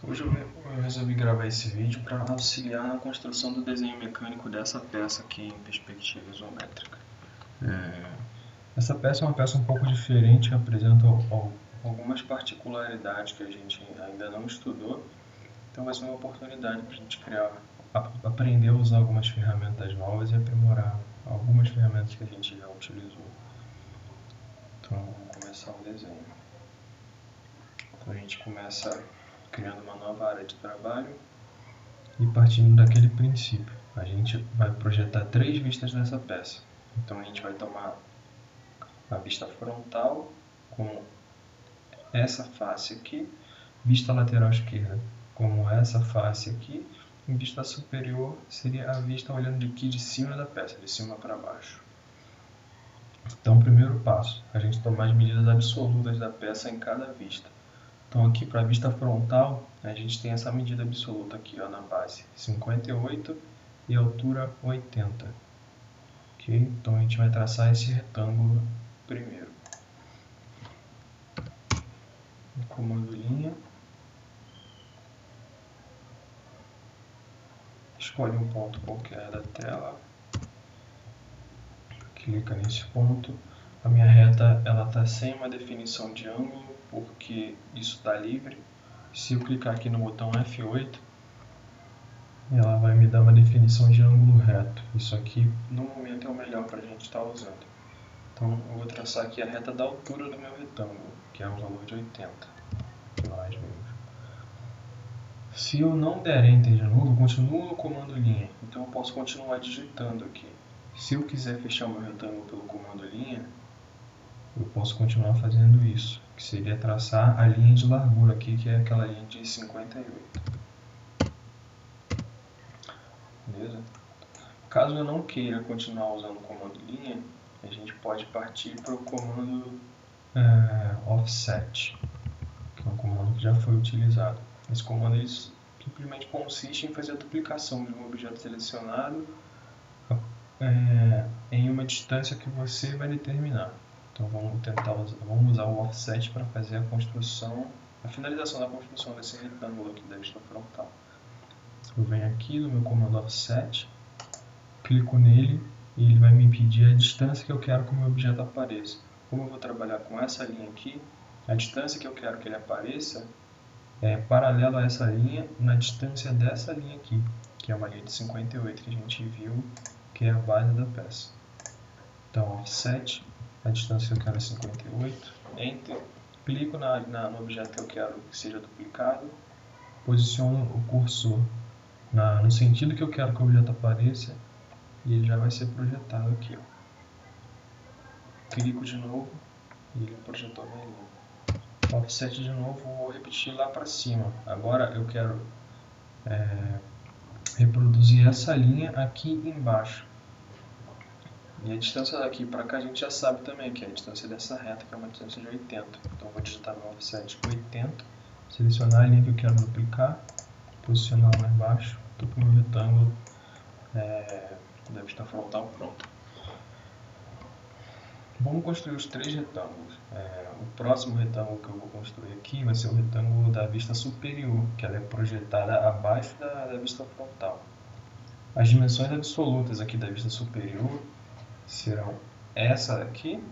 Hoje eu resolvi gravar esse vídeo para auxiliar na construção do desenho mecânico dessa peça aqui em perspectiva isométrica. Essa peça é uma peça um pouco diferente, que apresenta algumas particularidades que a gente ainda não estudou, então vai ser uma oportunidade para a gente aprender a usar algumas ferramentas novas e aprimorar algumas ferramentas que a gente já utilizou. Então vamos começar o desenho. Então a gente começa criando uma nova área de trabalho e partindo daquele princípio. A gente vai projetar 3 vistas nessa peça. Então a gente vai tomar a vista frontal como essa face aqui, vista lateral esquerda como essa face aqui, e vista superior seria a vista olhando aqui de cima da peça, de cima para baixo. Então, primeiro passo, a gente tomar as medidas absolutas da peça em cada vista. Então aqui para a vista frontal, a gente tem essa medida absoluta aqui ó, na base, 58 e altura 80. Okay? Então a gente vai traçar esse retângulo primeiro. Comando linha. Escolhe um ponto qualquer da tela. Clica nesse ponto. A minha reta está sem uma definição de ângulo, porque isso está livre. Se eu clicar aqui no botão F8, ela vai me dar uma definição de ângulo reto. Isso aqui, no momento, é o melhor para a gente estar usando. Então, eu vou traçar aqui a reta da altura do meu retângulo, que é um valor de 80. Que nós vimos. Se eu não der Enter de novo, eu continuo no comando linha. Então, eu posso continuar digitando aqui. Se eu quiser fechar meu retângulo pelo comando linha, eu posso continuar fazendo isso, que seria traçar a linha de largura aqui, que é aquela linha de 58. Beleza? Caso eu não queira continuar usando o comando linha, a gente pode partir para o comando offset, que é um comando que já foi utilizado. Esse comando ele simplesmente consiste em fazer a duplicação de um objeto selecionado em uma distância que você vai determinar. Então vamos usar o offset para fazer a finalização da construção desse retângulo aqui da vista frontal. Eu venho aqui no meu comando offset, clico nele e ele vai me pedir a distância que eu quero que o meu objeto apareça. Como eu vou trabalhar com essa linha aqui, a distância que eu quero que ele apareça é paralela a essa linha na distância dessa linha aqui, que é uma linha de 58 que a gente viu, que é a base da peça. Então offset, a distância que eu quero é 58, Enter, clico no objeto que eu quero que seja duplicado, posiciono o cursor no sentido que eu quero que o objeto apareça e ele já vai ser projetado aqui. Ó. Clico de novo e ele projetou a minha linha. Offset de novo, vou repetir lá para cima. Agora eu quero reproduzir essa linha aqui embaixo. E a distância daqui para cá a gente já sabe também, que é a distância dessa reta, que é uma distância de 80. Então vou digitar no offset 80, selecionar a linha que eu quero duplicar, posicionar mais baixo, estou com o meu retângulo da vista frontal pronto. Vamos construir os 3 retângulos. O próximo retângulo que eu vou construir aqui vai ser o retângulo da vista superior, que ela é projetada abaixo da vista frontal. As dimensões absolutas aqui da vista superior serão essa aqui,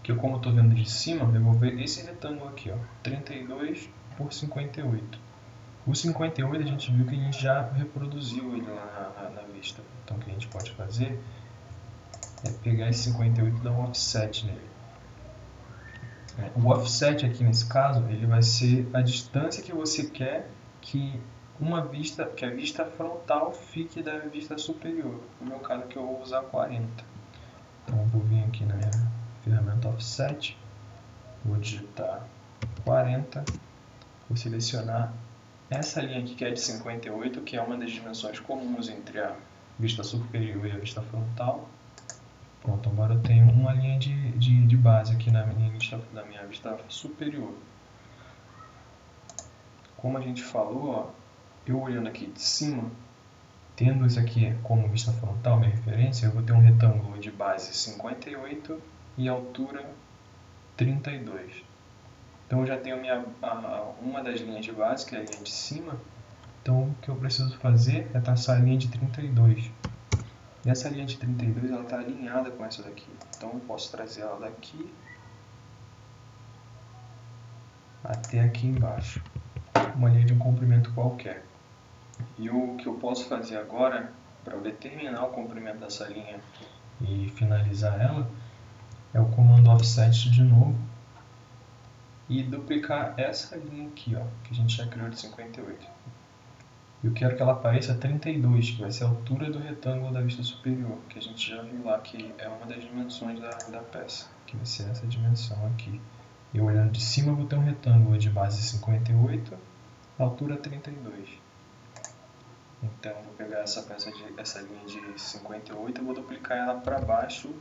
que como eu estou vendo de cima, eu vou ver esse retângulo aqui, ó, 32 por 58. O 58 a gente viu que a gente já reproduziu ele lá na vista. Então o que a gente pode fazer é pegar esse 58 e dar um offset nele. O offset aqui nesse caso, ele vai ser a distância que você quer que a vista frontal fique da vista superior. No meu caso aqui eu vou usar 40. Então eu vou vir aqui na minha ferramenta offset, vou digitar 40, vou selecionar essa linha aqui que é de 58, que é uma das dimensões comuns entre a vista superior e a vista frontal. Pronto, agora eu tenho uma linha de base aqui na minha vista superior. Como a gente falou, ó, eu olhando aqui de cima, tendo isso aqui como vista frontal, minha referência, eu vou ter um retângulo de base 58 e altura 32. Então eu já tenho uma das linhas de base, que é a linha de cima. Então o que eu preciso fazer é traçar a linha de 32. E essa linha de 32 ela está alinhada com essa daqui. Então eu posso trazer ela daqui até aqui embaixo. Uma linha de um comprimento qualquer. E o que eu posso fazer agora, para determinar o comprimento dessa linha e finalizar ela, é o comando offset de novo e duplicar essa linha aqui, ó, que a gente já criou de 58. Eu quero que ela apareça 32, que vai ser a altura do retângulo da vista superior, que a gente já viu lá que é uma das dimensões da peça, que vai ser essa dimensão aqui. Eu olhando de cima vou ter um retângulo de base 58, altura 32. Então eu vou pegar essa linha de 58 e vou duplicar ela para baixo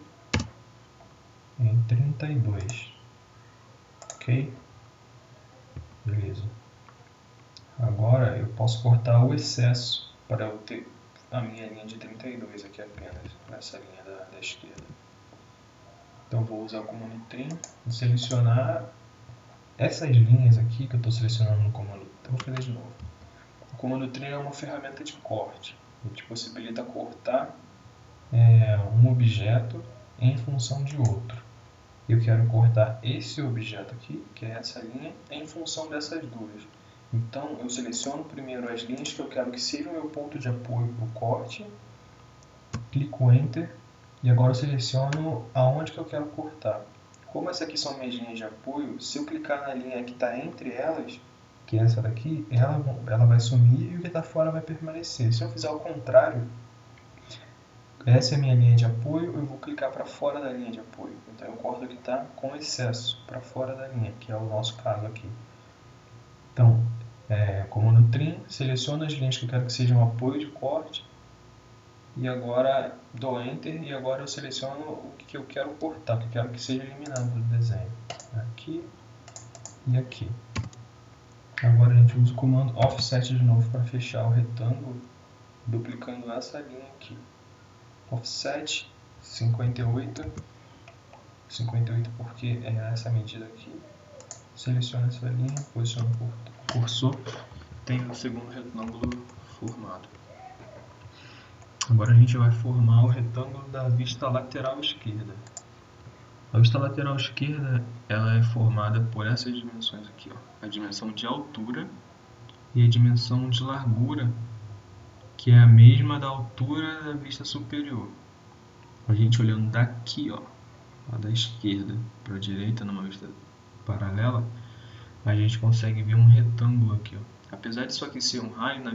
em 32. Ok? Beleza. Agora eu posso cortar o excesso para eu ter a minha linha de 32 aqui apenas, nessa linha da esquerda. Então vou usar o comando trim, vou selecionar essas linhas aqui que eu estou selecionando no comando. Então vou fazer de novo. O comando trim é uma ferramenta de corte. Ele te possibilita cortar um objeto em função de outro. Eu quero cortar esse objeto aqui, que é essa linha, em função dessas duas. Então eu seleciono primeiro as linhas que eu quero que sejam o meu ponto de apoio para o corte, clico Enter e agora eu seleciono aonde que eu quero cortar. Como essas aqui são minhas linhas de apoio, se eu clicar na linha que está entre elas, que é essa daqui, ela vai sumir e o que está fora vai permanecer. Se eu fizer o contrário, essa é a minha linha de apoio, eu vou clicar para fora da linha de apoio. Então eu corto o que está com excesso para fora da linha, que é o nosso caso aqui. Então, comando trim, seleciono as linhas que eu quero que sejam apoio de corte, e agora dou Enter, e agora eu seleciono o que eu quero cortar, o que eu quero que seja eliminado do desenho. Aqui e aqui. Agora a gente usa o comando Offset de novo para fechar o retângulo, duplicando essa linha aqui. Offset 58 porque é essa medida aqui. Seleciono essa linha, posiciono o cursor, tenho o segundo retângulo formado. Agora a gente vai formar o retângulo da vista lateral esquerda. A vista lateral esquerda ela é formada por essas dimensões aqui, ó. A dimensão de altura e a dimensão de largura, que é a mesma da altura da vista superior. A gente olhando daqui, ó, da esquerda para a direita, numa vista paralela, a gente consegue ver um retângulo aqui, ó. Apesar disso aqui ser um raio, na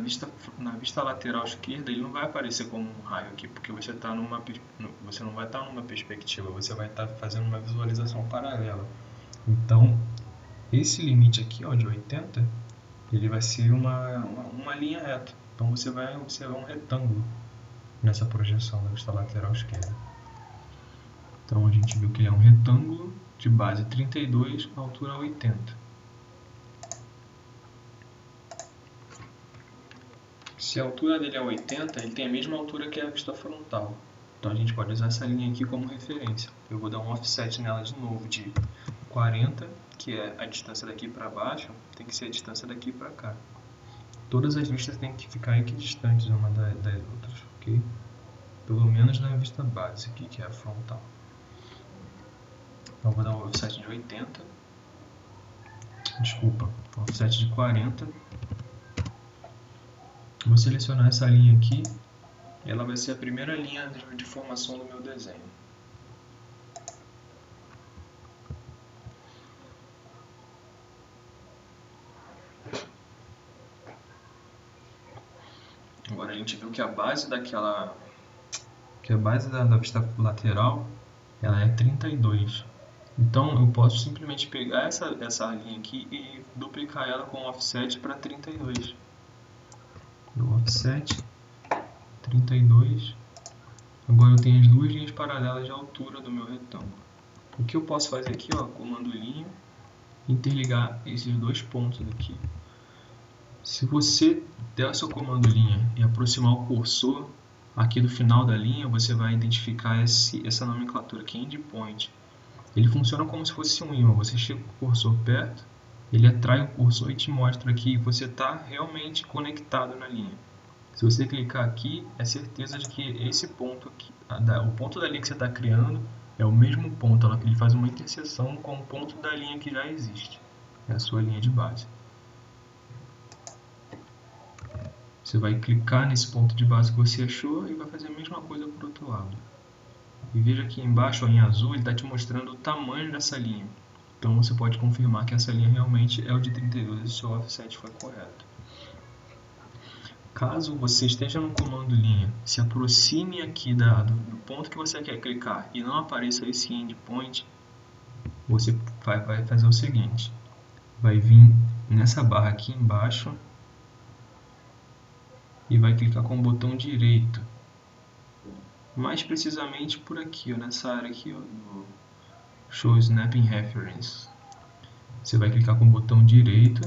vista lateral esquerda ele não vai aparecer como um raio aqui, porque você não vai estar numa perspectiva, você vai estar fazendo uma visualização paralela. Então, esse limite aqui, ó, de 80, ele vai ser uma linha reta. Então você vai observar um retângulo nessa projeção da vista lateral esquerda. Então a gente viu que ele é um retângulo de base 32, altura 80. Se a altura dele é 80, ele tem a mesma altura que a vista frontal. Então a gente pode usar essa linha aqui como referência. Eu vou dar um offset nela de novo de 40, que é a distância daqui para baixo, tem que ser a distância daqui para cá. Todas as vistas têm que ficar equidistantes uma das outras, ok? Pelo menos na vista base aqui, que é a frontal. Então eu vou dar um offset de 80. Desculpa, um offset de 40. Vou selecionar essa linha aqui. E ela vai ser a primeira linha de formação do meu desenho. Agora a gente viu que a base da vista lateral ela é 32. Então eu posso simplesmente pegar essa linha aqui e duplicar ela com offset para 32. O offset 32. Agora eu tenho as duas linhas paralelas de altura do meu retângulo. O que eu posso fazer aqui, ó, comando linha, interligar esses dois pontos aqui. Se você der o seu comando linha e aproximar o cursor aqui do final da linha, você vai identificar essa nomenclatura aqui, endpoint. Ele funciona como se fosse um ímã. Você chega com o cursor perto ele atrai o cursor e te mostra aqui que você está realmente conectado na linha. Se você clicar aqui, é certeza de que esse ponto aqui, o ponto da linha que você está criando é o mesmo ponto, ele faz uma interseção com o ponto da linha que já existe, é a sua linha de base. Você vai clicar nesse ponto de base que você achou e vai fazer a mesma coisa para o outro lado. E veja aqui embaixo, ó, em azul, ele está te mostrando o tamanho dessa linha. Então você pode confirmar que essa linha realmente é o de 32 e o seu offset foi correto. Caso você esteja no comando linha, se aproxime aqui do ponto que você quer clicar e não apareça esse endpoint, você vai fazer o seguinte, vai vir nessa barra aqui embaixo e vai clicar com o botão direito, mais precisamente por aqui, ó, nessa área aqui, ó, do Show Snapping Reference. Você vai clicar com o botão direito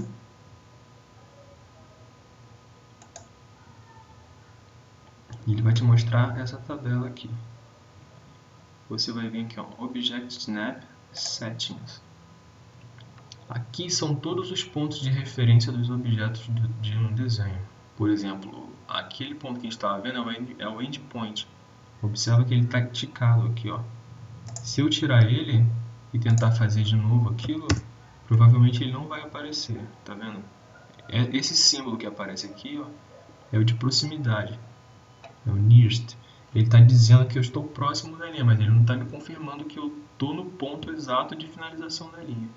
e ele vai te mostrar essa tabela aqui. Você vai vir aqui, ó, Object Snap Settings. Aqui são todos os pontos de referência dos objetos de um desenho. Por exemplo, aquele ponto que a gente estava vendo é o endpoint. Observa que ele está ticado aqui, ó. Se eu tirar ele e tentar fazer de novo aquilo, provavelmente ele não vai aparecer, tá vendo? Esse símbolo que aparece aqui, ó, é o de proximidade, é o nearest. Ele está dizendo que eu estou próximo da linha, mas ele não está me confirmando que eu estou no ponto exato de finalização da linha.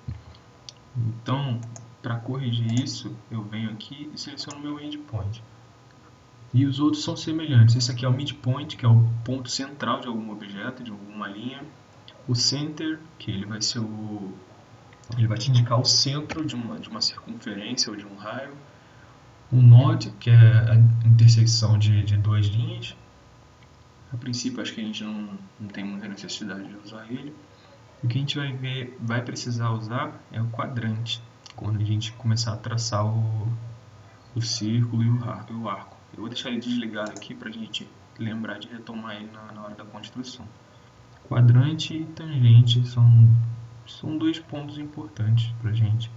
Então, para corrigir isso, eu venho aqui e seleciono meu endpoint. E os outros são semelhantes. Esse aqui é o midpoint, que é o ponto central de algum objeto, de alguma linha. O center, que ele vai te indicar o centro de uma circunferência ou de um raio. O node, que é a intersecção de duas linhas. A princípio, acho que a gente não tem muita necessidade de usar ele. O que a gente vai precisar usar é o quadrante, quando a gente começar a traçar o círculo e o arco. Eu vou deixar ele desligado aqui para a gente lembrar de retomar ele na hora da construção. Quadrante e tangente são dois pontos importantes para a gente.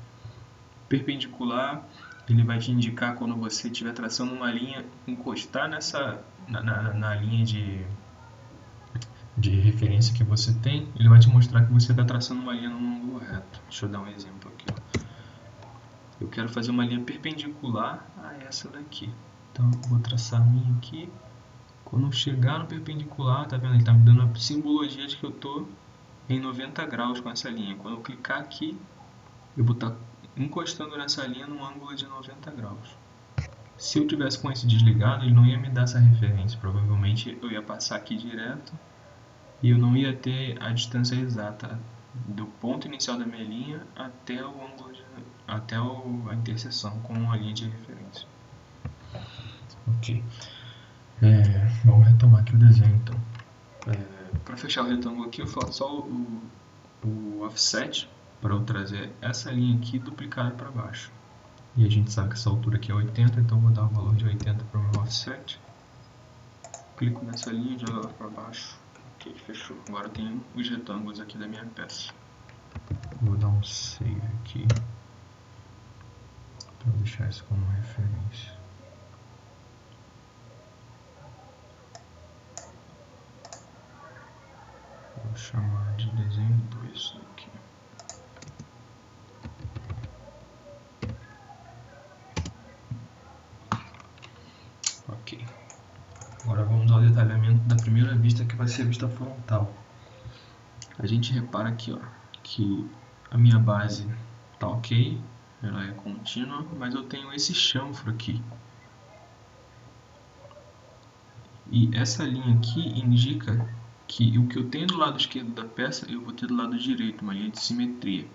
Perpendicular, ele vai te indicar quando você estiver traçando uma linha, encostar na linha de referência que você tem, ele vai te mostrar que você está traçando uma linha num ângulo reto. Deixa eu dar um exemplo aqui, ó. Eu quero fazer uma linha perpendicular a essa daqui. Então eu vou traçar a minha aqui. Quando eu chegar no perpendicular, tá vendo? Ele está me dando a simbologia de que eu estou em 90 graus com essa linha. Quando eu clicar aqui, eu vou estar encostando nessa linha num ângulo de 90 graus. Se eu tivesse com esse desligado, ele não ia me dar essa referência. Provavelmente eu ia passar aqui direto e eu não ia ter a distância exata do ponto inicial da minha linha até o ângulo até a interseção com a linha de referência. Ok. Vamos retomar aqui o desenho então. Para fechar o retângulo aqui, eu faço só o offset para eu trazer essa linha aqui duplicada para baixo. E a gente sabe que essa altura aqui é 80, então eu vou dar o valor de 80 para o meu offset. Clico nessa linha e jogo ela para baixo. Ok, fechou. Agora eu tenho os retângulos aqui da minha peça. Vou dar um save aqui para deixar isso como referência. Vou chamar de desenho 2 aqui. Ok. Agora vamos ao detalhamento da primeira vista, que vai ser a vista frontal. A gente repara aqui, ó, que a minha base está ok, ela é contínua, mas eu tenho esse chanfro aqui. E essa linha aqui indica que o que eu tenho do lado esquerdo da peça, eu vou ter do lado direito, uma linha de simetria.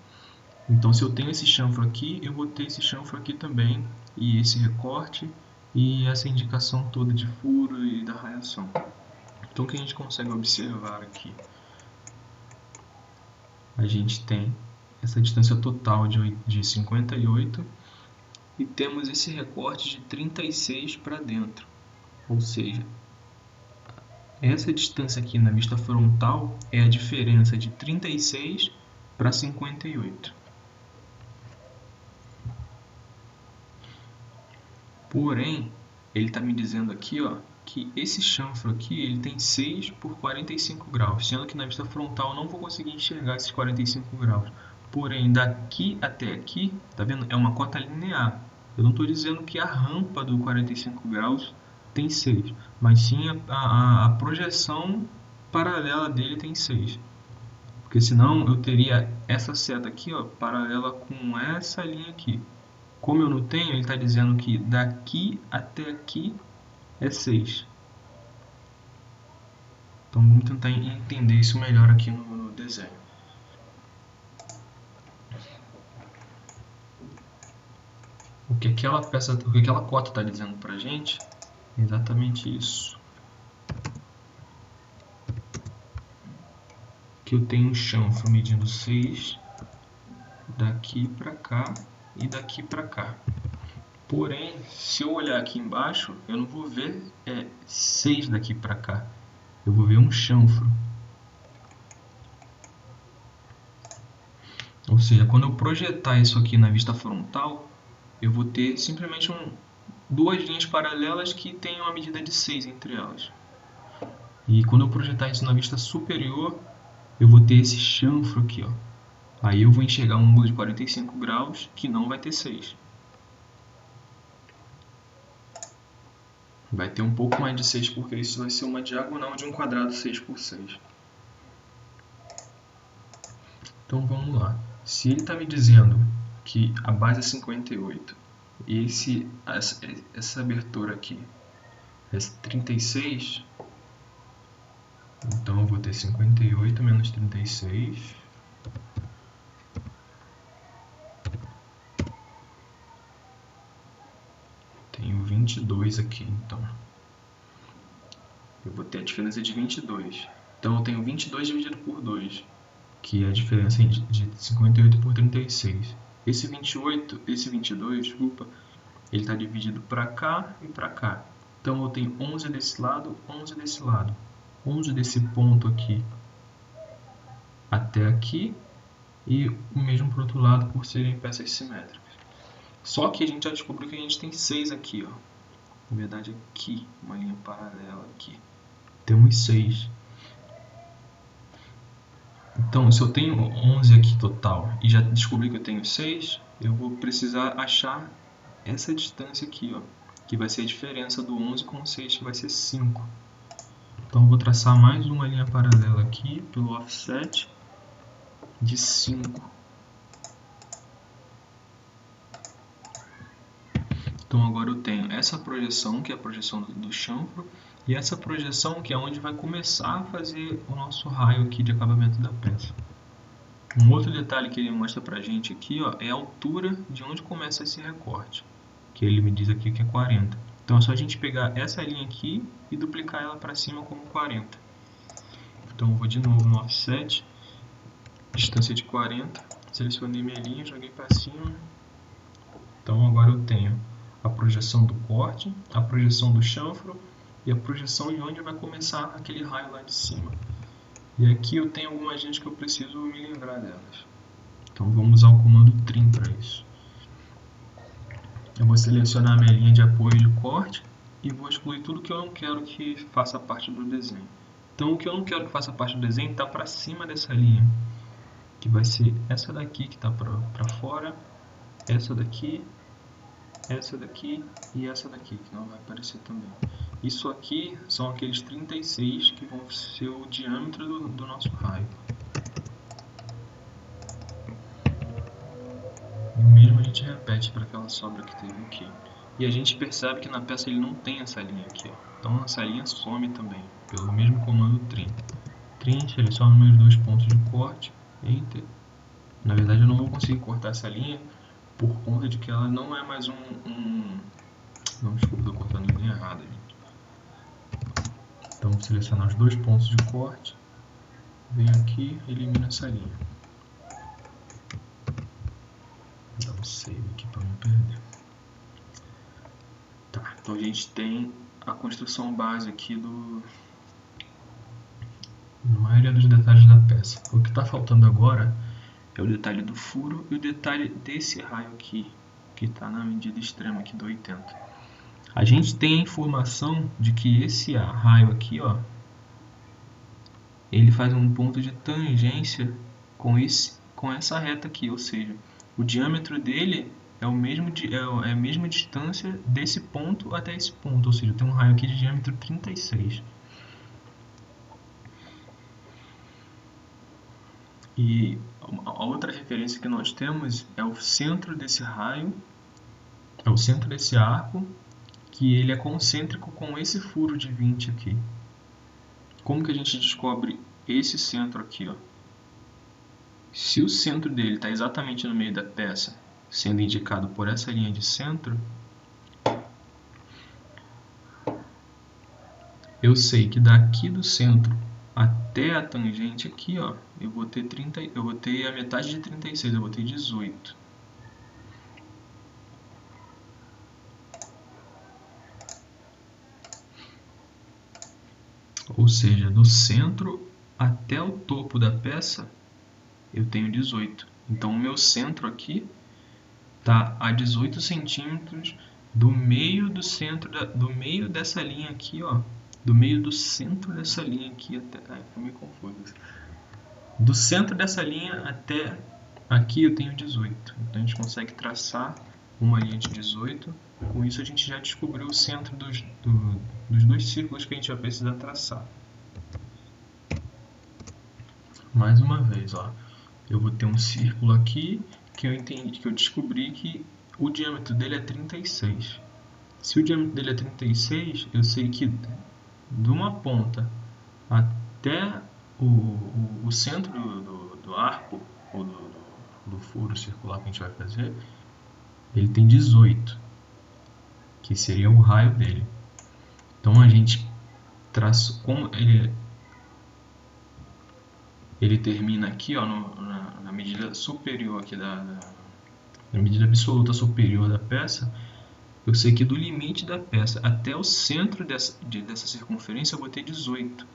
Então, se eu tenho esse chanfro aqui, eu vou ter esse chanfro aqui também, e esse recorte, e essa indicação toda de furo e da raiação. Então, o que a gente consegue observar aqui? A gente tem essa distância total de 58 e temos esse recorte de 36 para dentro. Ou seja, essa distância aqui na vista frontal é a diferença de 36 para 58. Porém, ele está me dizendo aqui, ó, que esse chanfro aqui ele tem 6 por 45 graus, sendo que na vista frontal eu não vou conseguir enxergar esses 45 graus. Porém, daqui até aqui, tá vendo? É uma cota linear. Eu não estou dizendo que a rampa do 45 graus tem 6, mas sim a projeção paralela dele tem 6. Porque senão eu teria essa seta aqui, ó, paralela com essa linha aqui. Como eu não tenho, ele está dizendo que daqui até aqui é 6. Então vamos tentar entender isso melhor aqui no desenho. O que aquela cota está dizendo para a gente é exatamente isso. Que eu tenho um chanfro medindo 6 daqui para cá e daqui para cá. Porém, se eu olhar aqui embaixo, eu não vou ver 6 daqui para cá. Eu vou ver um chanfro. Ou seja, quando eu projetar isso aqui na vista frontal, eu vou ter simplesmente duas linhas paralelas que têm uma medida de 6 entre elas. E quando eu projetar isso na vista superior, eu vou ter esse chanfro aqui, ó. Aí eu vou enxergar um ângulo de 45 graus que não vai ter 6. Vai ter um pouco mais de 6 porque isso vai ser uma diagonal de um quadrado 6 por 6. Então vamos lá. Se ele está me dizendo que a base é 58 e essa abertura aqui é 36, então eu vou ter 58 menos 36. Tenho 22 aqui, então. Eu vou ter a diferença de 22. Então eu tenho 22 dividido por 2, que é a diferença de 58 por 36. Esse 22, desculpa, ele está dividido para cá e para cá. Então eu tenho 11 desse lado, 11 desse lado. 11 desse ponto aqui até aqui e o mesmo para o outro lado por serem peças simétricas. Só que a gente já descobriu que a gente tem 6 aqui, ó. Na verdade aqui, uma linha paralela aqui. Temos 6. Então, se eu tenho 11 aqui total e já descobri que eu tenho 6, eu vou precisar achar essa distância aqui, ó, que vai ser a diferença do 11 com o 6, que vai ser 5. Então, eu vou traçar mais uma linha paralela aqui pelo offset de 5. Então, agora eu tenho essa projeção, que é a projeção do chanfro, e essa projeção que é onde vai começar a fazer o nosso raio aqui de acabamento da peça. Um outro detalhe que ele mostra pra gente aqui, ó, é a altura de onde começa esse recorte, que ele me diz aqui que é 40. Então é só a gente pegar essa linha aqui e duplicar ela para cima como 40. Então eu vou de novo no offset, distância de 40, selecionei minha linha, joguei para cima. Então agora eu tenho a projeção do corte, a projeção do chanfro e a projeção de onde vai começar aquele raio lá de cima. E aqui eu tenho algumas linhas que eu preciso me livrar delas. Então vamos usar o comando trim para isso. Eu vou selecionar a minha linha de apoio de corte e vou excluir tudo que eu não quero que faça parte do desenho. Então o que eu não quero que faça parte do desenho está para cima dessa linha, que vai ser essa daqui que está para fora, essa daqui e essa daqui, que não vai aparecer também. Isso aqui são aqueles 36 que vão ser o diâmetro do nosso raio. E o mesmo a gente repete para aquela sobra que teve aqui. E a gente percebe que na peça ele não tem essa linha aqui, ó. Então essa linha some também, pelo mesmo comando trim. Trim, seleciona os meus 2 pontos de corte, Enter. Na verdade eu não vou conseguir cortar essa linha por conta de que ela não é mais Não, desculpa, estou cortando a linha errada, gente. Então vou selecionar os 2 pontos de corte, venho aqui e elimino essa linha. Vou dar um save aqui para não perder. Tá, então a gente tem a construção base aqui na maioria dos detalhes da peça. O que está faltando agora é o detalhe do furo e o detalhe desse raio aqui, que está na medida extrema aqui do 80. A gente tem a informação de que esse raio aqui, ó, ele faz um ponto de tangência com essa reta aqui, ou seja, o diâmetro dele é a mesma distância desse ponto até esse ponto, ou seja, tem um raio aqui de diâmetro 36. E a outra referência que nós temos é o centro desse raio, é o centro desse arco, que ele é concêntrico com esse furo de 20 aqui. Como que a gente descobre esse centro aqui, ó? Se o centro dele está exatamente no meio da peça, sendo indicado por essa linha de centro, eu sei que daqui do centro até a tangente aqui, ó, eu vou ter a metade de 36, eu vou ter 18. Ou seja, do centro até o topo da peça, eu tenho 18. Então, o meu centro aqui está a 18 centímetros do meio do centro, do meio dessa linha aqui, ó. Do meio do centro dessa linha aqui até... Ai, ficou meio confuso. Do centro dessa linha até aqui eu tenho 18. Então, a gente consegue traçar uma linha de 18. Com isso, a gente já descobriu o centro dos dois círculos que a gente vai precisar traçar. Mais uma vez, ó. Eu vou ter um círculo aqui que eu descobri que o diâmetro dele é 36. Se o diâmetro dele é 36, eu sei que de uma ponta até o centro do arco, ou do furo circular que a gente vai fazer, ele tem 18, que seria o raio dele. Então a gente traça, como ele termina aqui, ó, na medida superior aqui na medida absoluta superior da peça, eu sei que do limite da peça até o centro dessa circunferência eu vou ter 18.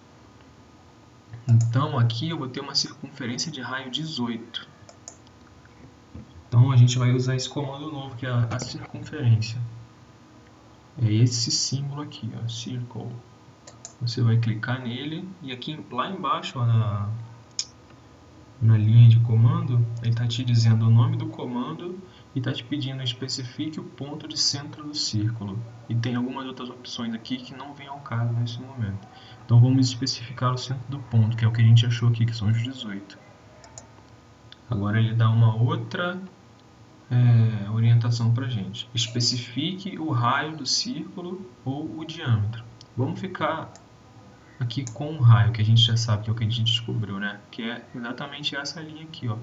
Então aqui eu vou ter uma circunferência de raio 18. Então a gente vai usar esse comando novo, que é a circunferência. É esse símbolo aqui, ó, circle. Você vai clicar nele e aqui lá embaixo, ó, na linha de comando, ele está te dizendo o nome do comando e está te pedindo especifique o ponto de centro do círculo. E tem algumas outras opções aqui que não vêm ao caso nesse momento. Então vamos especificar o centro do ponto, que é o que a gente achou aqui, que são os 18. Agora ele dá uma outra orientação para a gente. Especifique o raio do círculo ou o diâmetro. Vamos ficar aqui com o raio, que a gente já sabe que é o que a gente descobriu, né? Que é exatamente essa linha aqui, ó,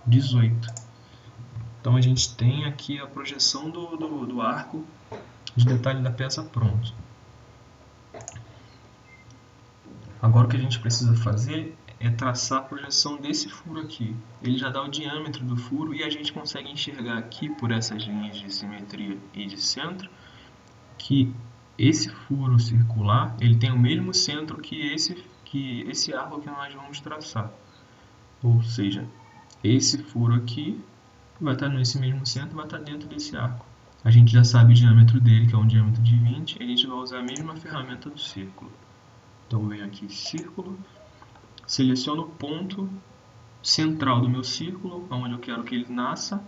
18. Então a gente tem aqui a projeção do arco de detalhe da peça pronto. Agora o que a gente precisa fazer é traçar a projeção desse furo aqui. Ele já dá o diâmetro do furo e a gente consegue enxergar aqui por essas linhas de simetria e de centro que esse furo circular ele tem o mesmo centro que esse arco que nós vamos traçar. Ou seja, esse furo aqui vai estar nesse mesmo centro, vai estar dentro desse arco. A gente já sabe o diâmetro dele, que é um diâmetro de 20, e a gente vai usar a mesma ferramenta do círculo. Então, eu venho aqui, círculo, seleciono o ponto central do meu círculo, onde eu quero que ele nasça.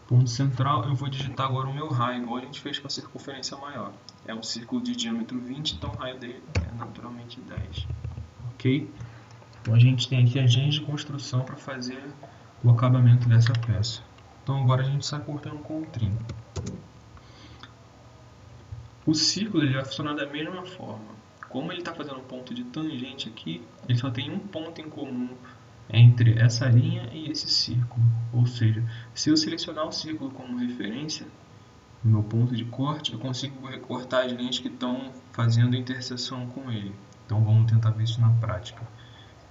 Ponto central, eu vou digitar agora o meu raio, igual a gente fez com a circunferência maior. É um círculo de diâmetro 20, então o raio dele é naturalmente 10. Ok? Então a gente tem aqui a agente de construção para fazer o acabamento dessa peça. Então agora a gente está cortando com o trim. O círculo ele vai funcionar da mesma forma. Como ele está fazendo um ponto de tangente aqui, ele só tem um ponto em comum entre essa linha e esse círculo. Ou seja, se eu selecionar o círculo como referência, no meu ponto de corte, eu consigo recortar as linhas que estão fazendo interseção com ele. Então vamos tentar ver isso na prática.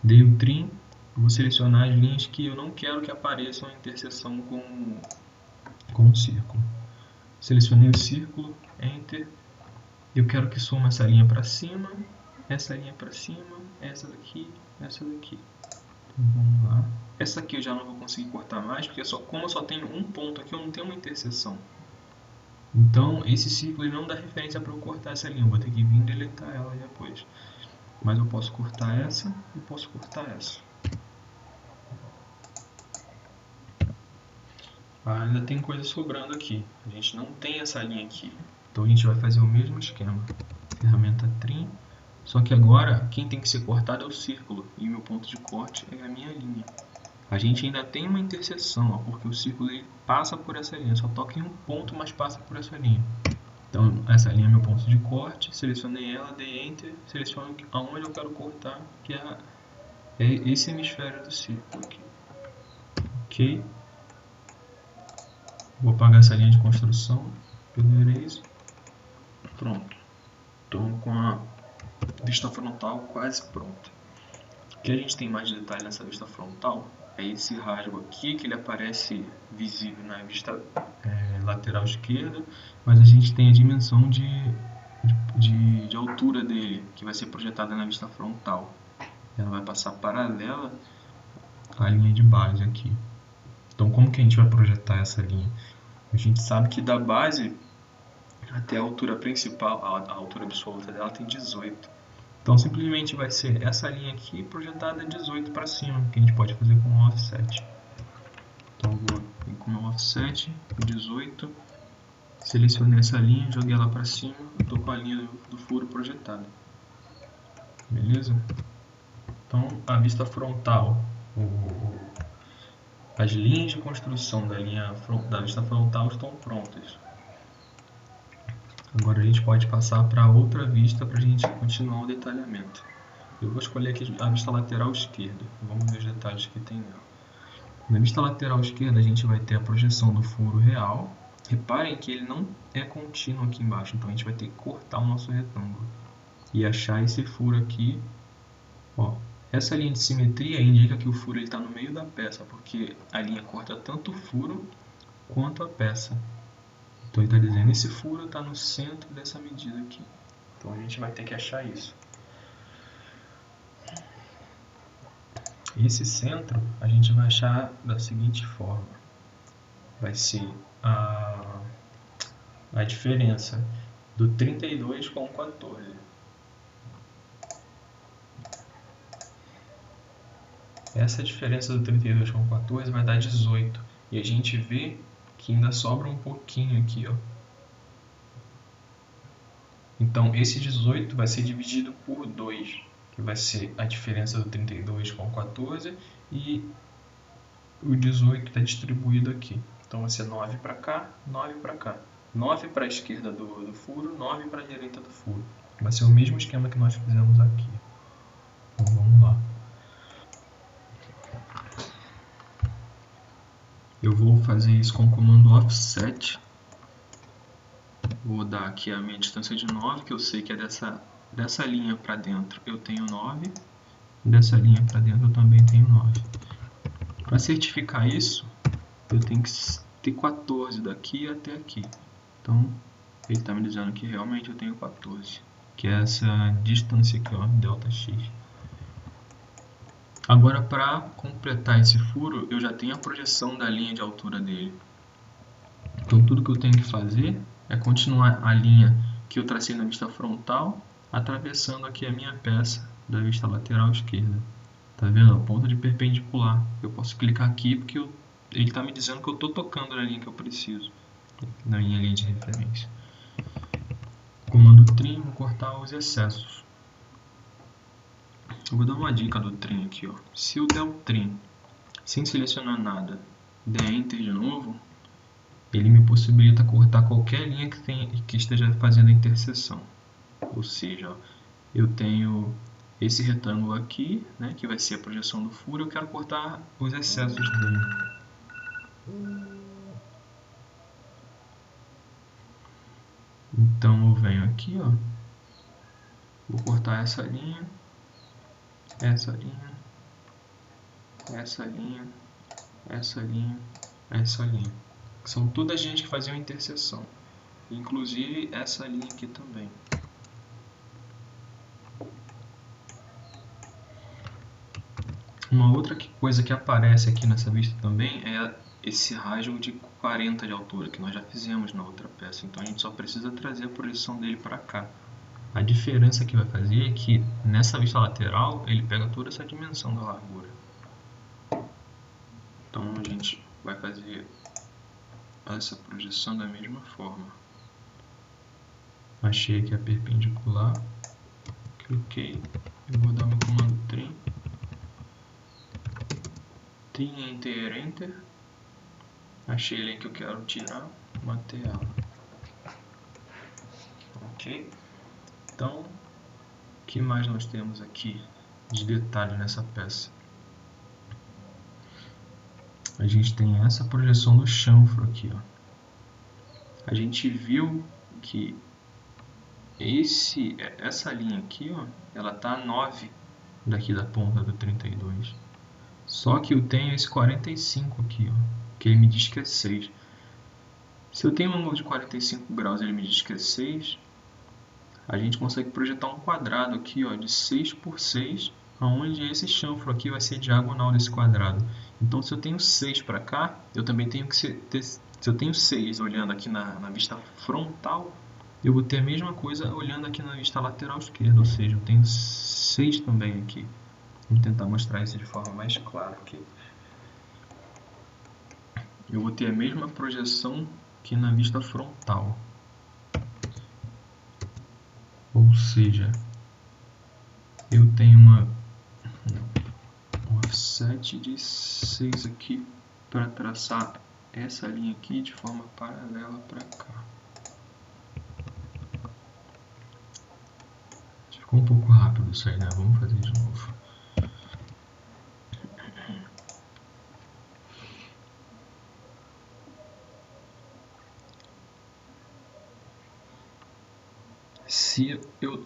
Dei o trim, vou selecionar as linhas que eu não quero que apareçam em interseção com o círculo. Selecionei o círculo, Enter. Eu quero que soma essa linha para cima, essa linha para cima, essa daqui, essa daqui. Então, vamos lá. Essa aqui eu já não vou conseguir cortar mais, porque como eu só tenho um ponto aqui, eu não tenho uma interseção. Então, esse círculo ele não dá referência para eu cortar essa linha, eu vou ter que vir deletar ela depois. Mas eu posso cortar essa e posso cortar essa. Ainda tem coisa sobrando aqui. A gente não tem essa linha aqui. Então a gente vai fazer o mesmo esquema. Ferramenta Trim. Só que agora quem tem que ser cortado é o círculo. E meu ponto de corte é a minha linha. A gente ainda tem uma interseção, ó, porque o círculo ele passa por essa linha. Só toca em um ponto, mas passa por essa linha. Então essa linha é meu ponto de corte. Selecionei ela, dei Enter. Seleciono aonde eu quero cortar, que é esse hemisfério do círculo aqui. Ok. Vou apagar essa linha de construção pelo Erase. Pronto. Estou com a vista frontal quase pronta. O que a gente tem mais de detalhe nessa vista frontal é esse rasgo aqui, que ele aparece visível na vista lateral esquerda, mas a gente tem a dimensão de altura dele, que vai ser projetada na vista frontal. Ela vai passar paralela à linha de base aqui. Então, como que a gente vai projetar essa linha? A gente sabe que da base até a altura principal, a altura absoluta dela tem 18. Então, simplesmente vai ser essa linha aqui projetada 18 para cima, que a gente pode fazer com o offset. Então, eu vou vir com o meu offset, 18, selecionei essa linha, joguei ela para cima, estou com a linha do furo projetada. Beleza? Então, a vista frontal, as linhas de construção da vista frontal estão prontas. Agora a gente pode passar para outra vista para a gente continuar o detalhamento. Eu vou escolher aqui a vista lateral esquerda. Vamos ver os detalhes que tem nela. Na vista lateral esquerda a gente vai ter a projeção do furo real. Reparem que ele não é contínuo aqui embaixo, então a gente vai ter que cortar o nosso retângulo e achar esse furo aqui. Ó, essa linha de simetria indica que o furo está no meio da peça, porque a linha corta tanto o furo quanto a peça. Então ele está dizendo que esse furo está no centro dessa medida aqui. Então a gente vai ter que achar isso. Esse centro a gente vai achar da seguinte forma. Vai ser a diferença do 32 com 14. Essa diferença do 32 com 14 vai dar 18. E a gente vê que ainda sobra um pouquinho aqui, ó. Então, esse 18 vai ser dividido por 2, que vai ser a diferença do 32 com 14, e o 18 está distribuído aqui. Então, vai ser 9 para cá, 9 para cá. 9 para a esquerda do furo, 9 para a direita do furo. Vai ser o mesmo esquema que nós fizemos aqui. Então, vamos lá. Eu vou fazer isso com o comando offset. Vou dar aqui a minha distância de 9, que eu sei que é dessa linha para dentro eu tenho 9. Dessa linha para dentro eu também tenho 9. Para certificar isso, eu tenho que ter 14 daqui até aqui. Então, ele está me dizendo que realmente eu tenho 14. Que é essa distância aqui, ó, ΔX. Agora, para completar esse furo, eu já tenho a projeção da linha de altura dele. Então, tudo que eu tenho que fazer é continuar a linha que eu tracei na vista frontal, atravessando aqui a minha peça da vista lateral esquerda. Tá vendo? O ponto de perpendicular. Eu posso clicar aqui porque ele está me dizendo que eu estou tocando na linha que eu preciso, na minha linha de referência. Comando Trim, vou cortar os excessos. Eu vou dar uma dica do Trim aqui, ó. Se eu der o Trim sem selecionar nada, der Enter de novo, ele me possibilita cortar qualquer linha que esteja fazendo a interseção. Ou seja, ó, eu tenho esse retângulo aqui, né, que vai ser a projeção do furo, eu quero cortar os excessos dele. Então eu venho aqui, ó, vou cortar essa linha, essa linha, essa linha, essa linha, essa linha. São todas as linhas que faziam interseção, inclusive essa linha aqui também. Uma outra coisa que aparece aqui nessa vista também é esse rasgo de 40 de altura, que nós já fizemos na outra peça. Então a gente só precisa trazer a projeção dele para cá. A diferença que vai fazer é que nessa vista lateral ele pega toda essa dimensão da largura. Então a gente vai fazer essa projeção da mesma forma. Achei aqui a perpendicular, cliquei, eu vou dar meu comando trim, enter, achei a linha que eu quero tirar, matei ela. Ok? Então, o que mais nós temos aqui de detalhe nessa peça? A gente tem essa projeção do chanfro aqui, ó. A gente viu que essa linha aqui, ó, ela tá a 9 daqui da ponta do 32. Só que eu tenho esse 45 aqui, ó, que ele me diz que é 6. Se eu tenho um ângulo de 45 graus e ele me diz que é 6, a gente consegue projetar um quadrado aqui, ó, de 6 por 6, onde esse chanfro aqui vai ser diagonal desse quadrado. Então, se eu tenho 6 para cá, eu também tenho que ter... Se eu tenho 6 olhando aqui na vista frontal, eu vou ter a mesma coisa olhando aqui na vista lateral esquerda, ou seja, eu tenho 6 também aqui. Vou tentar mostrar isso de forma mais clara aqui. Eu vou ter a mesma projeção que na vista frontal. Ou seja, eu tenho um offset de 6 aqui para traçar essa linha aqui de forma paralela para cá. Ficou um pouco rápido isso aí, né? Vamos fazer de novo.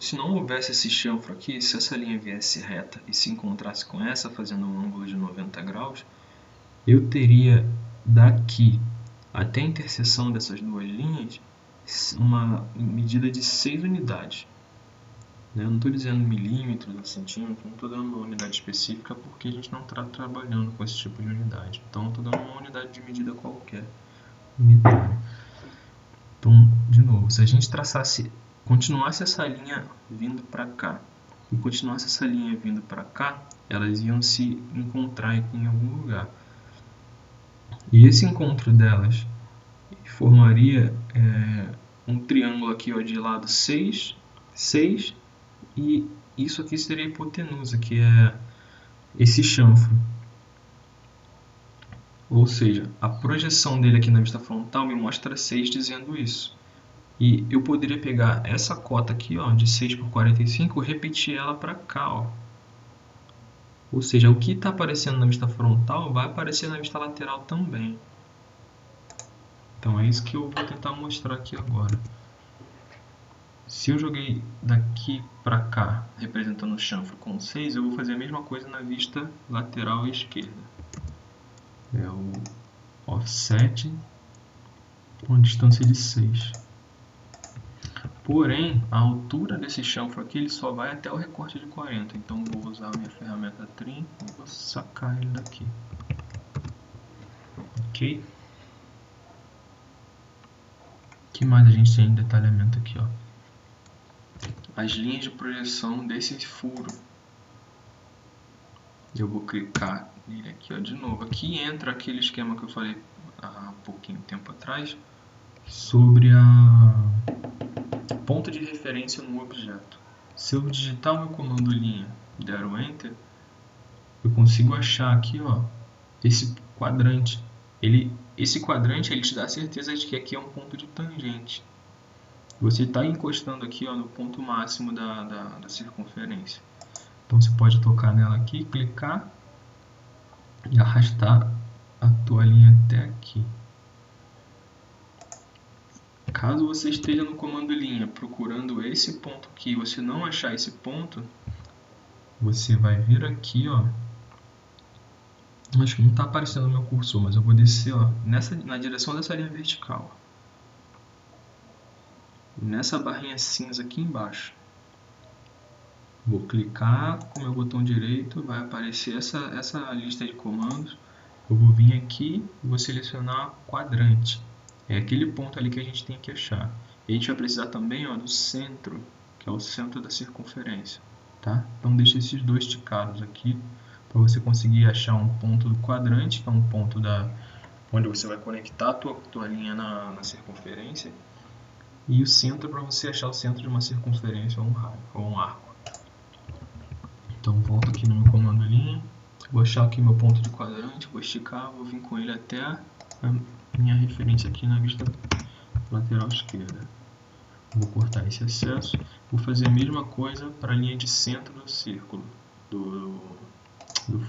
Se não houvesse esse chanfro aqui, se essa linha viesse reta e se encontrasse com essa, fazendo um ângulo de 90 graus, eu teria daqui até a interseção dessas duas linhas uma medida de 6 unidades. Eu não estou dizendo milímetros ou centímetros, não estou dando uma unidade específica porque a gente não está trabalhando com esse tipo de unidade. Então, estou dando uma unidade de medida qualquer. Unitária. Então, de novo, se a gente continuasse essa linha vindo para cá e continuasse essa linha vindo para cá, elas iam se encontrar em algum lugar. E esse encontro delas formaria um triângulo aqui, ó, de lado 6, 6, e isso aqui seria a hipotenusa, que é esse chanfro. Ou seja, a projeção dele aqui na vista frontal me mostra 6 dizendo isso. E eu poderia pegar essa cota aqui, ó, de 6 por 45 e repetir ela para cá, ó. Ou seja, o que está aparecendo na vista frontal vai aparecer na vista lateral também. Então é isso que eu vou tentar mostrar aqui agora. Se eu joguei daqui para cá, representando o chanfro com 6, eu vou fazer a mesma coisa na vista lateral esquerda. É o offset com a distância de 6. Porém, a altura desse chanfro aqui ele só vai até o recorte de 40. Então, eu vou usar a minha ferramenta trim e vou sacar ele daqui. Ok? O que mais a gente tem de detalhamento aqui, ó? As linhas de projeção desse furo. Eu vou clicar nele aqui, ó, de novo. Aqui entra aquele esquema que eu falei há pouquinho tempo atrás sobre a ponto de referência no objeto. Se eu digitar o meu comando linha e der o Enter, eu consigo achar aqui, ó, esse quadrante. Esse quadrante ele te dá a certeza de que aqui é um ponto de tangente. Você está encostando aqui, ó, no ponto máximo da circunferência. Então você pode tocar nela aqui, clicar e arrastar a tua linha até aqui. Caso você esteja no comando linha procurando esse ponto aqui e você não achar esse ponto, você vai vir aqui, ó. Acho que não está aparecendo no meu cursor, mas eu vou descer, ó, na direção dessa linha vertical. Nessa barrinha cinza aqui embaixo. Vou clicar com o meu botão direito, vai aparecer essa lista de comandos. Eu vou vir aqui e vou selecionar quadrante. É aquele ponto ali que a gente tem que achar. E a gente vai precisar também, ó, do centro, que é o centro da circunferência. Tá? Então deixa esses dois ticados aqui para você conseguir achar um ponto do quadrante, que é um ponto onde você vai conectar a tua linha na circunferência, e o centro para você achar o centro de uma circunferência ou um raio, ou um arco. Então volto aqui no meu comando linha, vou achar aqui meu ponto de quadrante, vou esticar, vou vir com ele até a minha referência aqui na vista lateral esquerda. Vou cortar esse excesso, vou fazer a mesma coisa para a linha de centro do círculo, do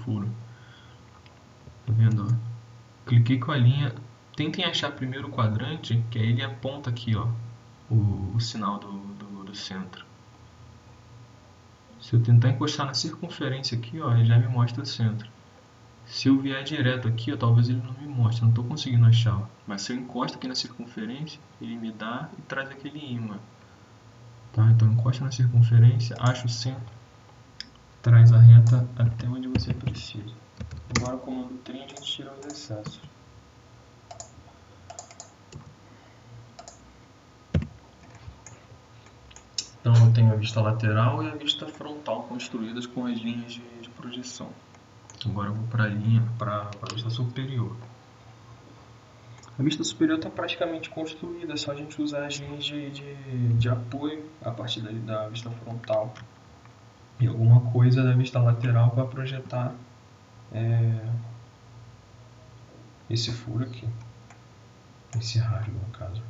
furo. Tá vendo? Ó? Cliquei com a linha, tentem achar primeiro o quadrante, que aí ele aponta aqui, ó, o sinal do centro. Se eu tentar encostar na circunferência aqui, ó, ele já me mostra o centro. Se eu vier direto aqui, ó, talvez ele não me mostre, não estou conseguindo achar. Ó. Mas se eu encosto aqui na circunferência, ele me dá e traz aquele ímã. Tá? Então encosta na circunferência, acha o centro, traz a reta até onde você precisa. Agora o comando trim a gente tira os excessos. Então eu tenho a vista lateral e a vista frontal construídas com as linhas de projeção. Agora eu vou para a vista superior. A vista superior está praticamente construída, é só a gente usar as linhas de apoio a partir da vista frontal e alguma coisa da vista lateral para projetar esse furo aqui, esse raio no caso.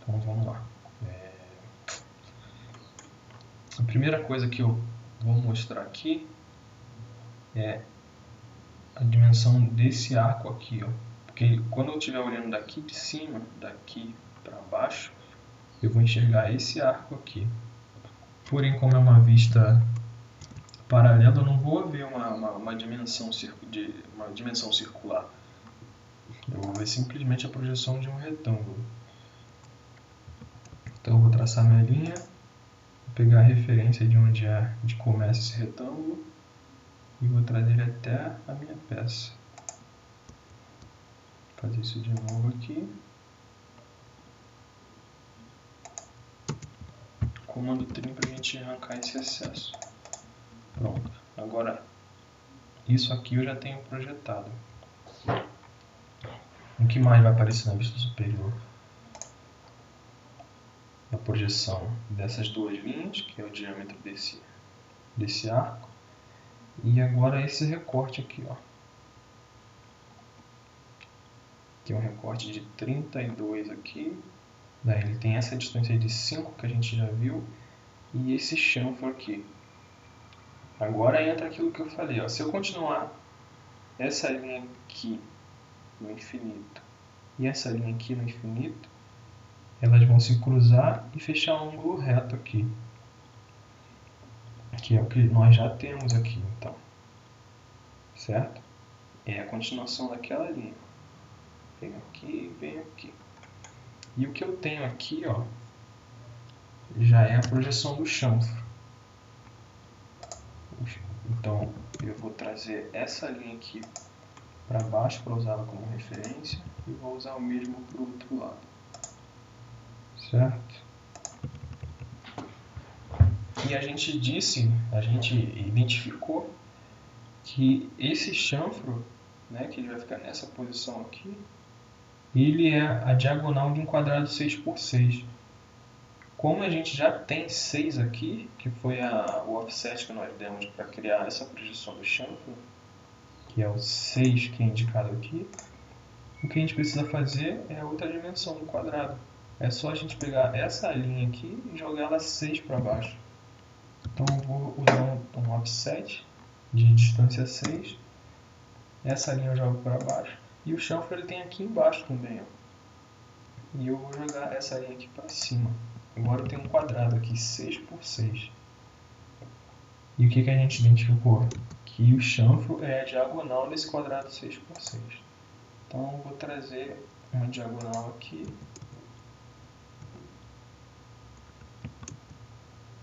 Então vamos lá. A primeira coisa que eu vou mostrar aqui é a dimensão desse arco aqui, ó. Porque quando eu estiver olhando daqui de cima, daqui para baixo, eu vou enxergar esse arco aqui. Porém, como é uma vista paralela, eu não vou ver uma dimensão circular. Eu vou ver simplesmente a projeção de um retângulo. Então eu vou traçar minha linha, vou pegar a referência de onde começa esse retângulo e vou trazer ele até a minha peça. Vou fazer isso de novo aqui. Comando trim para a gente arrancar esse excesso. Pronto. Agora, isso aqui eu já tenho projetado. O que mais vai aparecer na vista superior? A projeção dessas duas linhas, que é o diâmetro desse arco. E agora esse recorte aqui, ó. Tem um recorte de 32 aqui. Daí ele tem essa distância de 5 que a gente já viu. E esse chanfro aqui. Agora entra aquilo que eu falei, ó. Se eu continuar essa linha aqui no infinito e essa linha aqui no infinito, elas vão se cruzar e fechar um ângulo reto aqui. Que é o que nós já temos aqui, então. Certo? É a continuação daquela linha. Vem aqui e vem aqui. E o que eu tenho aqui, ó, já é a projeção do chanfro. Então, eu vou trazer essa linha aqui para baixo para usá-la como referência e vou usar o mesmo para o outro lado. Certo? E a gente identificou que esse chanfro, né, que ele vai ficar nessa posição aqui, ele é a diagonal de um quadrado 6x6. Como a gente já tem 6 aqui, que foi o offset que nós demos para criar essa projeção do chanfro, que é o 6 que é indicado aqui, o que a gente precisa fazer é a outra dimensão do quadrado. É só a gente pegar essa linha aqui e jogar ela 6 para baixo. Então eu vou usar um offset de distância 6. Essa linha eu jogo para baixo. E o chanfro ele tem aqui embaixo também, ó. E eu vou jogar essa linha aqui para cima. Agora eu tenho um quadrado aqui, 6x6. E o que a gente identificou? Que o chanfro é a diagonal desse quadrado 6x6. Então eu vou trazer uma diagonal aqui.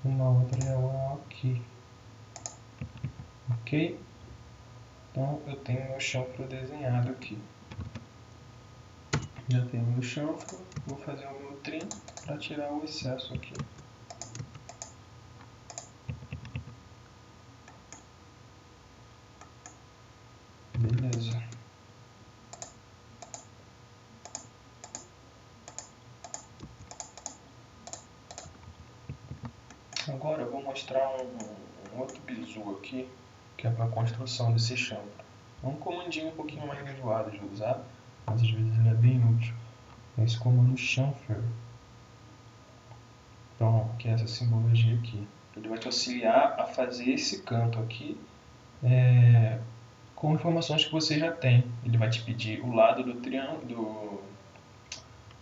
Uma outra diagonal aqui. Ok? Então eu tenho meu chanfro desenhado aqui. Já tenho meu chanfro, vou fazer o meu trim para tirar o excesso aqui. Beleza. Agora eu vou mostrar um outro bizu aqui, que é para a construção desse chanfro. É um comandinho um pouquinho mais enjoado de usar, mas às vezes ele é bem útil. É esse comando chanfer. Então, que é essa simbologia aqui. Ele vai te auxiliar a fazer esse canto aqui com informações que você já tem. Ele vai te pedir o lado do triângulo,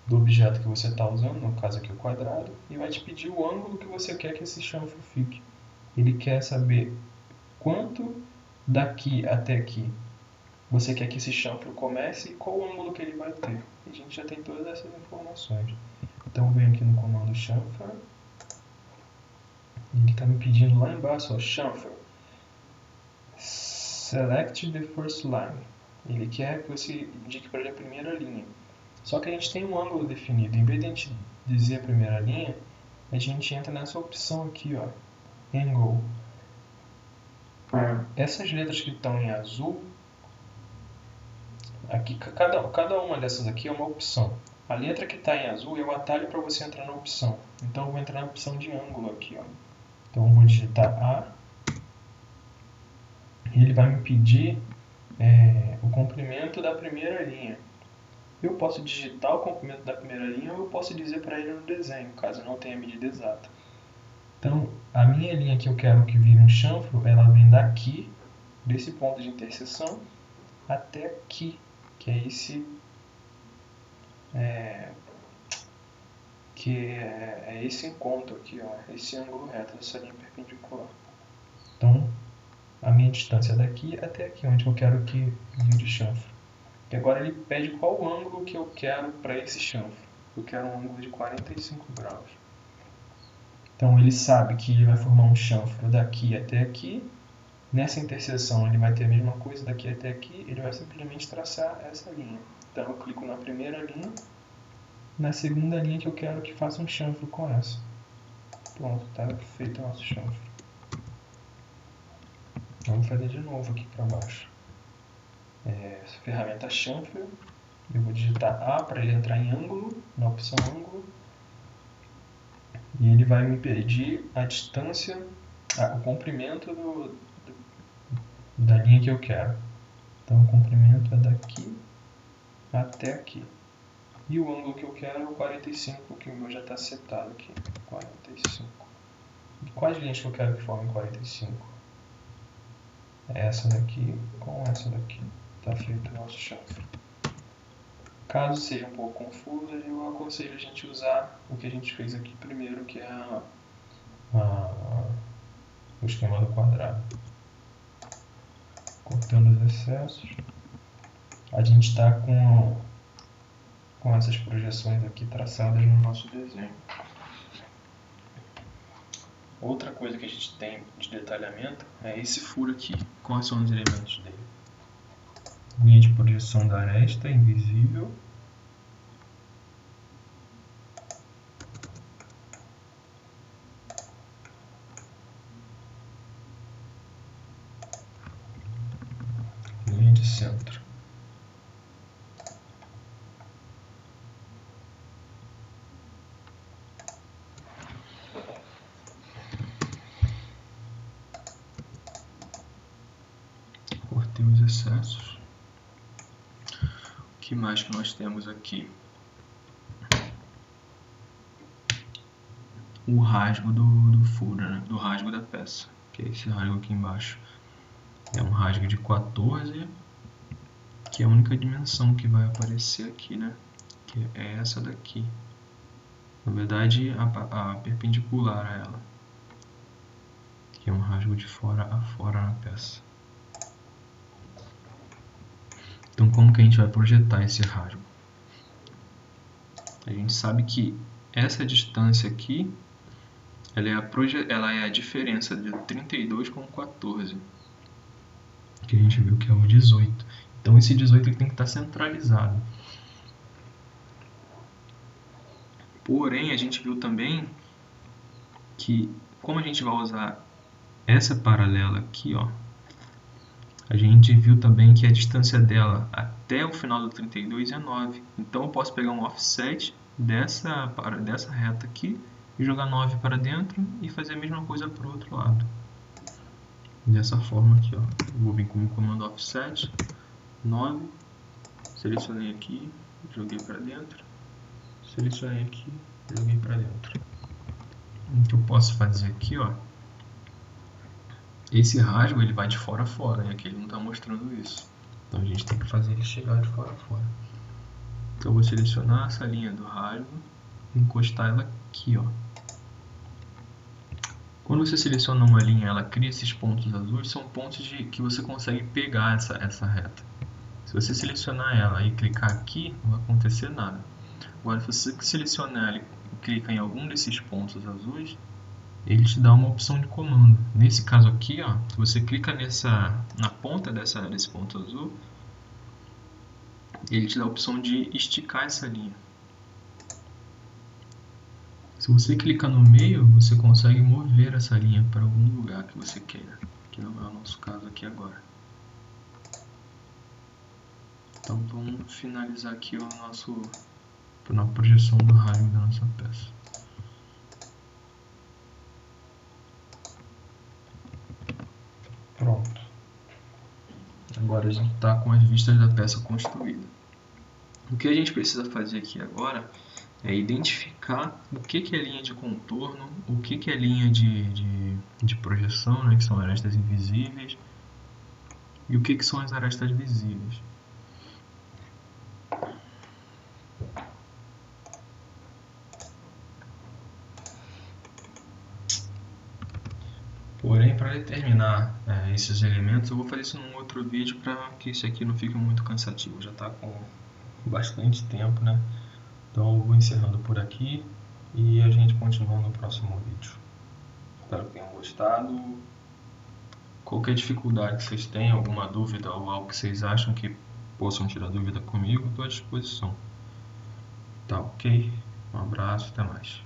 do objeto que você está usando, no caso aqui o quadrado, e vai te pedir o ângulo que você quer que esse chanfro fique. Ele quer saber quanto daqui até aqui você quer que esse chanfro comece e qual o ângulo que ele vai ter. E a gente já tem todas essas informações. Então eu venho aqui no comando chanfer. Ele está me pedindo lá embaixo, ó, chanfer. Select the first line. Ele quer que você indique para ele a primeira linha. Só que a gente tem um ângulo definido. Em vez de a gente dizer a primeira linha, a gente entra nessa opção aqui, ó, angle. Essas letras que estão em azul, aqui, cada uma dessas aqui é uma opção. A letra que está em azul é o atalho para você entrar na opção. Então eu vou entrar na opção de ângulo aqui, ó. Então eu vou digitar A. E ele vai me pedir o comprimento da primeira linha. Eu posso digitar o comprimento da primeira linha ou eu posso dizer para ele no desenho, caso não tenha a medida exata. Então, a minha linha que eu quero que vire um chanfro, ela vem daqui, desse ponto de interseção, até aqui, que é esse esse encontro aqui, ó, esse ângulo reto dessa linha perpendicular. Então, a minha distância é daqui até aqui, onde eu quero que vire chanfro. E agora ele pede qual ângulo que eu quero para esse chanfro. Eu quero um ângulo de 45 graus. Então ele sabe que ele vai formar um chanfro daqui até aqui. Nessa interseção ele vai ter a mesma coisa daqui até aqui. Ele vai simplesmente traçar essa linha. Então eu clico na primeira linha. Na segunda linha que eu quero que faça um chanfro com essa. Pronto, está feito o nosso chanfro. Vamos fazer de novo aqui para baixo. Ferramenta chanfer. Eu vou digitar A para ele entrar em ângulo, na opção ângulo. E ele vai me pedir a distância, o comprimento da linha que eu quero. Então o comprimento é daqui até aqui. E o ângulo que eu quero é o 45, que o meu já está setado aqui. 45. E quais linhas que eu quero que formem 45? Essa daqui com essa daqui. Está feito o nosso chanfre. Caso seja um pouco confuso, eu aconselho a gente usar o que a gente fez aqui primeiro, que é o esquema do quadrado. Cortando os excessos. A gente está com essas projeções aqui traçadas no nosso desenho. Outra coisa que a gente tem de detalhamento é esse furo aqui. Quais são os elementos dele? Linha de projeção da aresta invisível. Linha de centro. Cortei os excessos. O que mais que nós temos aqui? O rasgo do furo, né? Do rasgo da peça, que é esse rasgo aqui embaixo. É um rasgo de 14, que é a única dimensão que vai aparecer aqui, né? Que é essa daqui. Na verdade, a perpendicular a ela, que é um rasgo de fora a fora na peça. Então, como que a gente vai projetar esse rasgo? A gente sabe que essa distância aqui, ela é a diferença de 32 com 14. que a gente viu que é o 18. Então esse 18 ele tem que estar centralizado. Porém, a gente viu também que, como a gente vai usar essa paralela aqui, ó, a gente viu também que a distância dela até o final do 32 é 9. Então eu posso pegar um offset dessa reta aqui e jogar 9 para dentro e fazer a mesma coisa para o outro lado. Dessa forma aqui, ó. Eu vou vir com o comando offset 9, selecionei aqui, joguei para dentro, selecionei aqui, joguei para dentro. O que eu posso fazer aqui, ó, esse rasgo ele vai de fora a fora, e aqui ele não está mostrando isso. Então a gente tem que fazer ele chegar de fora a fora. Então eu vou selecionar essa linha do rasgo e encostar ela aqui, ó. Quando você seleciona uma linha, ela cria esses pontos azuis, são pontos que você consegue pegar essa reta. Se você selecionar ela e clicar aqui, não vai acontecer nada. Agora, se você selecionar ela e clicar em algum desses pontos azuis, ele te dá uma opção de comando. Nesse caso aqui, ó, se você clica na ponta desse ponto azul, ele te dá a opção de esticar essa linha. Se você clicar no meio, você consegue mover essa linha para algum lugar que você queira, que não é o nosso caso aqui agora. Então vamos finalizar aqui a projeção do raio da nossa peça. Pronto. Agora a gente está com as vistas da peça construída. O que a gente precisa fazer aqui agora é identificar o que é linha de contorno, o que é linha de projeção, né, que são arestas invisíveis, e o que são as arestas visíveis. Porém, para determinar esses elementos, eu vou fazer isso num outro vídeo para que isso aqui não fique muito cansativo. Já está com bastante tempo, né? Então eu vou encerrando por aqui e a gente continua no próximo vídeo. Espero que tenham gostado. Qualquer dificuldade que vocês tenham, alguma dúvida ou algo que vocês acham que possam tirar dúvida comigo, estou à disposição. Tá ok? Um abraço, até mais.